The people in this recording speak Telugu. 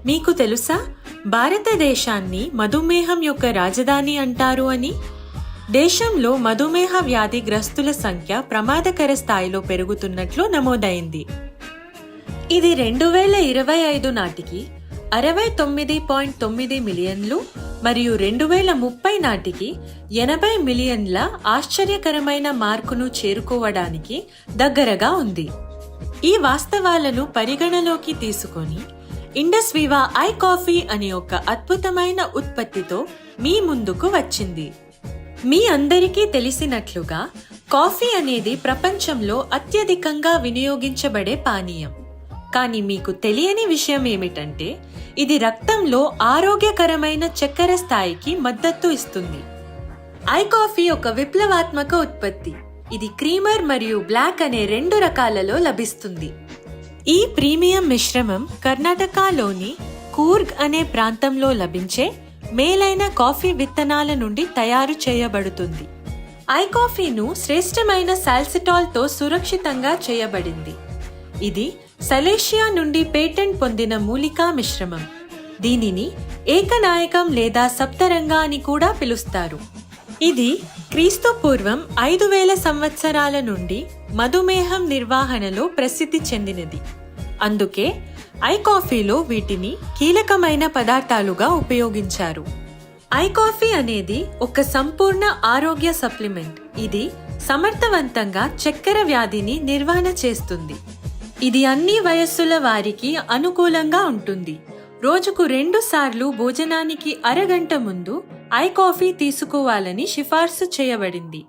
మీకు తెలుసా, భారతదేశాన్ని మధుమేహం యొక్క రాజధాని అంటారు అని? దేశంలో మధుమేహ వ్యాధిగ్రస్తుల సంఖ్య ప్రమాదకర స్థాయిలో పెరుగుతున్నట్లు నమోదైంది. ఇది 2025 నాటికి 69.9 మిలియన్లు మరియు 2030 నాటికి 80 మిలియన్ల ఆశ్చర్యకరమైన మార్కును చేరుకోవడానికి దగ్గరగా ఉంది. ఈ వాస్తవాలను పరిగణలోకి తీసుకొని ఇండస్ వివా ఐ కాఫీ అనే ఒక అద్భుతమైన ఉత్పత్తితో మీ ముందుకు వచ్చింది. మీ అందరికీ తెలిసినట్లుగా కాఫీ అనేది ప్రపంచంలో అత్యధికంగా వినియోగించబడే పానీయం. కానీ మీకు తెలియని విషయం ఏమిటంటే, ఇది రక్తంలో ఆరోగ్యకరమైన చక్కెర స్థాయికి మద్దతు ఇస్తుంది. ఐ కాఫీ ఒక విప్లవాత్మక ఉత్పత్తి. ఇది క్రీమర్ మరియు బ్లాక్ అనే 2 రకాలలో లభిస్తుంది. ఈ ప్రీమియం మిశ్రమం కర్ణాటకలోని కూర్గ్ అనే ప్రాంతంలో లభించే మేలైన కాఫీ విత్తనాల నుండి తయారు చేయబడుతుంది. ఐ కాఫీను శ్రేష్టమైన సాల్సిటాల్తో సురక్షితంగా చేయబడింది. ఇది సలేషియా నుండి పేటెంట్ పొందిన మూలికా మిశ్రమం. దీనిని ఏకనాయకం లేదా సప్తరంగ అని కూడా పిలుస్తారు. ఇది క్రీస్తు పూర్వం 5000 సంవత్సరాల నుండి మధుమేహం నిర్వహణలో ప్రసిద్ధి చెందినది. అందుకే ఐ కాఫీలో వీటిని కీలకమైన పదార్థాలుగా ఉపయోగించారు. ఐ కాఫీ అనేది ఒక సంపూర్ణ ఆరోగ్య సప్లిమెంట్. ఇది సమర్థవంతంగా చక్కెర వ్యాధిని నిర్వహణ చేస్తుంది. ఇది అన్ని వయస్సుల వారికి అనుకూలంగా ఉంటుంది. రోజుకు 2 సార్లు భోజనానికి అరగంట ముందు ఐ కాఫీ తీసుకోవాలని సిఫార్సు చేయబడింది.